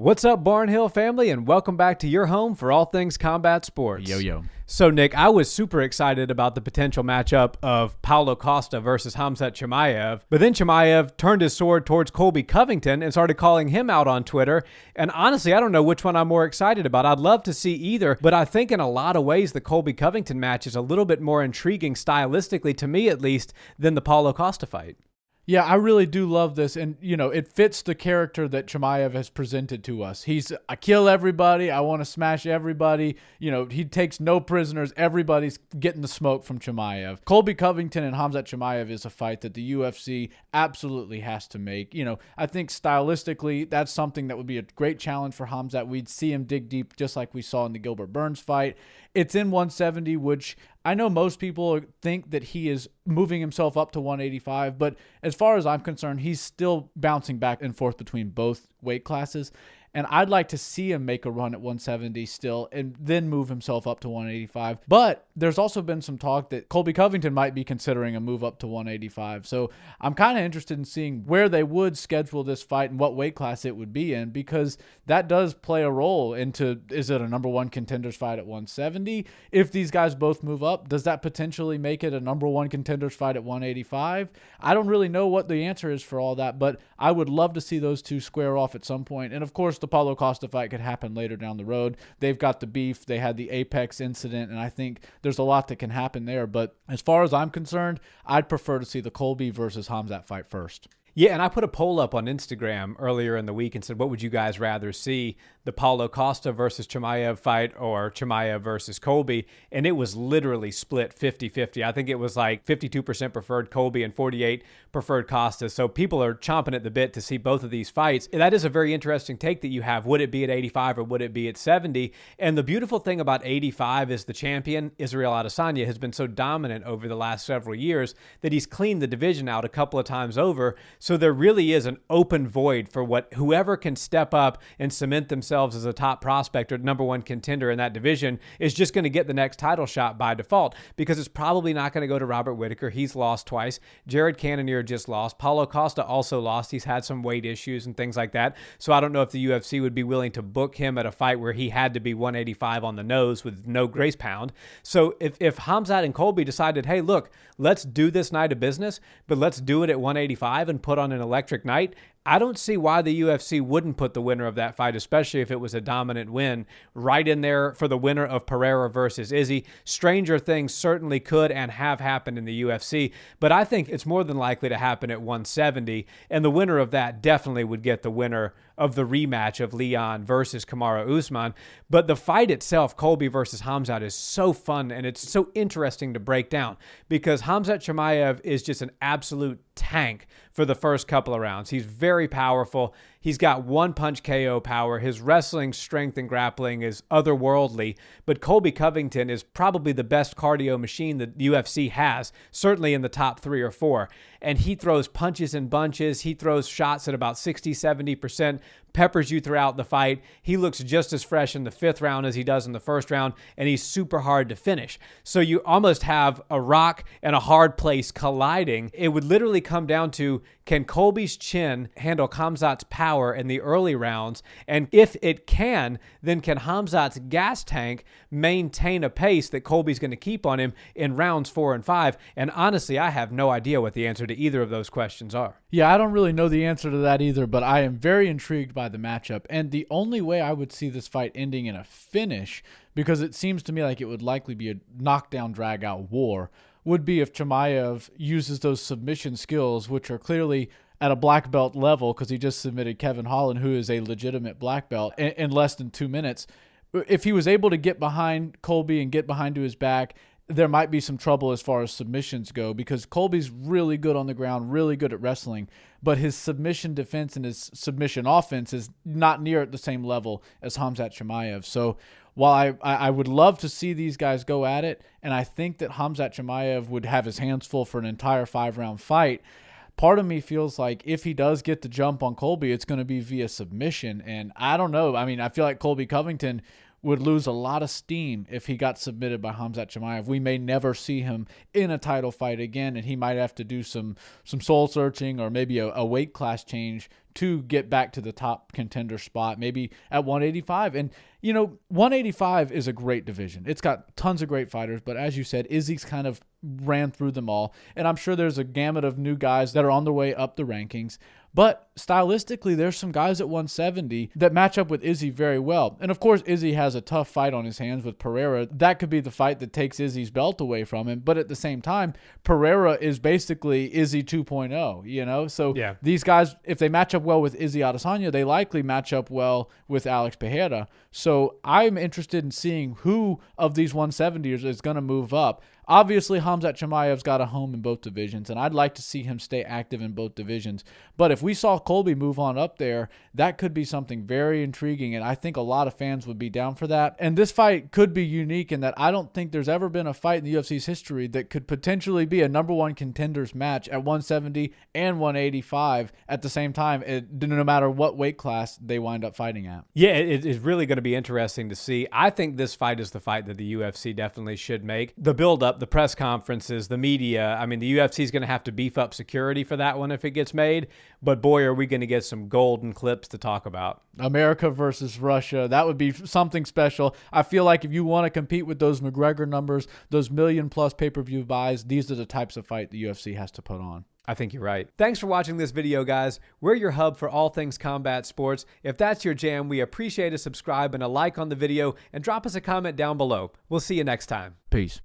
What's up, Barnhill family, and welcome back to your home for all things combat sports. Yo. So, Nick, I was super excited about the potential matchup of Paulo Costa versus Khamzat Chimaev, but then Chimaev turned his sword towards Colby Covington and started calling him out on Twitter, and honestly, I don't know which one I'm more excited about. I'd love to see either, but I think in a lot of ways the Colby Covington match is a little bit more intriguing stylistically, to me at least, than the Paulo Costa fight. Yeah, I really do love this. And, it fits the character that Chimaev has presented to us. I kill everybody. I want to smash everybody. He takes no prisoners. Everybody's getting the smoke from Chimaev. Colby Covington and Khamzat Chimaev is a fight that the UFC absolutely has to make. I think stylistically, that's something that would be a great challenge for Khamzat. We'd see him dig deep just like we saw in the Gilbert Burns fight. It's in 170, which I know most people think that he is moving himself up to 185, but as far as I'm concerned, he's still bouncing back and forth between both weight classes. And I'd like to see him make a run at 170 still and then move himself up to 185. But there's also been some talk that Colby Covington might be considering a move up to 185. So I'm kind of interested in seeing where they would schedule this fight and what weight class it would be in, because that does play a role into, is it a number one contenders fight at 170? If these guys both move up, does that potentially make it a number one contenders fight at 185? I don't really know what the answer is for all that, but I would love to see those two square off at some point. And of course, the Paulo Costa fight could happen later down the road. They've got the beef. They had the Apex incident, and I think there's a lot that can happen there. But as far as I'm concerned, I'd prefer to see the Colby versus Khamzat fight first. Yeah, and I put a poll up on Instagram earlier in the week and said, what would you guys rather see, the Paulo Costa versus Chimaev fight or Chimaev versus Colby? And it was literally split 50-50. I think it was like 52% preferred Colby and 48% preferred Costa. So people are chomping at the bit to see both of these fights. And that is a very interesting take that you have. Would it be at 85 or would it be at 70? And the beautiful thing about 85 is the champion, Israel Adesanya, has been so dominant over the last several years that he's cleaned the division out a couple of times over. So there really is an open void for whoever can step up and cement themselves as a top prospect or number one contender in that division is just going to get the next title shot by default, because it's probably not going to go to Robert Whittaker. He's lost twice. Jared Cannonier just lost. Paulo Costa also lost. He's had some weight issues and things like that. So I don't know if the UFC would be willing to book him at a fight where he had to be 185 on the nose with no grace pound. So if Khamzat and Colby decided, hey, look, let's do this night of business, but let's do it at 185 and put on an electric night, I don't see why the UFC wouldn't put the winner of that fight, especially if it was a dominant win, right in there for the winner of Pereira versus Izzy. Stranger things certainly could and have happened in the UFC, but I think it's more than likely to happen at 170, and the winner of that definitely would get the winner of the rematch of Leon versus Kamaru Usman. But the fight itself, Colby versus Khamzat, is so fun, and it's so interesting to break down, because Khamzat Chimaev is just an absolute tank for the first couple of rounds. He's very powerful. He's got one punch KO power. His wrestling strength and grappling is otherworldly, but Colby Covington is probably the best cardio machine that the UFC has, certainly in the top 3 or 4. And he throws punches in bunches. He throws shots at about 60-70%, peppers you throughout the fight. He looks just as fresh in the 5th round as he does in the 1st round, and he's super hard to finish. So you almost have a rock and a hard place colliding. It would literally come down to, can Colby's chin handle Khamzat's power in the early rounds? And if it can, then can Khamzat's gas tank maintain a pace that Colby's going to keep on him in rounds 4 and 5? And honestly, I have no idea what the answer to either of those questions are. Yeah, I don't really know the answer to that either, but I am very intrigued by the matchup. And the only way I would see this fight ending in a finish, because it seems to me like it would likely be a knockdown, drag-out war, would be if Chimaev uses those submission skills, which are clearly at a black belt level, because he just submitted Kevin Holland, who is a legitimate black belt, in less than 2 minutes. If he was able to get behind Colby and get behind to his back, there might be some trouble as far as submissions go, because Colby's really good on the ground, really good at wrestling, but his submission defense and his submission offense is not near at the same level as Khamzat Chimaev. So while I would love to see these guys go at it, and I think that Khamzat Chimaev would have his hands full for an entire 5-round fight, part of me feels like if he does get the jump on Colby, it's going to be via submission. And I don't know. I mean, I feel like Colby Covington would lose a lot of steam if he got submitted by Khamzat Chimaev. We may never see him in a title fight again, and he might have to do some soul searching or maybe a weight class change to get back to the top contender spot, maybe at 185. And, 185 is a great division. It's got tons of great fighters, but as you said, Izzy's kind of ran through them all. And I'm sure there's a gamut of new guys that are on their way up the rankings. But stylistically, there's some guys at 170 that match up with Izzy very well. And of course, Izzy has a tough fight on his hands with Pereira. That could be the fight that takes Izzy's belt away from him. But at the same time, Pereira is basically Izzy 2.0, So yeah, these guys, if they match up well with Izzy Adesanya, they likely match up well with Alex Pereira. So I'm interested in seeing who of these 170ers is going to move up. Obviously, Khamzat Chimaev's got a home in both divisions, and I'd like to see him stay active in both divisions. But if we saw Colby move on up there, that could be something very intriguing, and I think a lot of fans would be down for that. And this fight could be unique in that I don't think there's ever been a fight in the UFC's history that could potentially be a #1 contenders match at 170 and 185 at the same time, no matter what weight class they wind up fighting at. Yeah, it is really going to be interesting to see. I think this fight is the fight that the UFC definitely should make. The build-up, the press conferences, the media. I mean, the UFC is going to have to beef up security for that one if it gets made. But boy, are we going to get some golden clips to talk about. America versus Russia. That would be something special. I feel like if you want to compete with those McGregor numbers, those million-plus pay-per-view buys, these are the types of fight the UFC has to put on. I think you're right. Thanks for watching this video, guys. We're your hub for all things combat sports. If that's your jam, we appreciate a subscribe and a like on the video, and drop us a comment down below. We'll see you next time. Peace.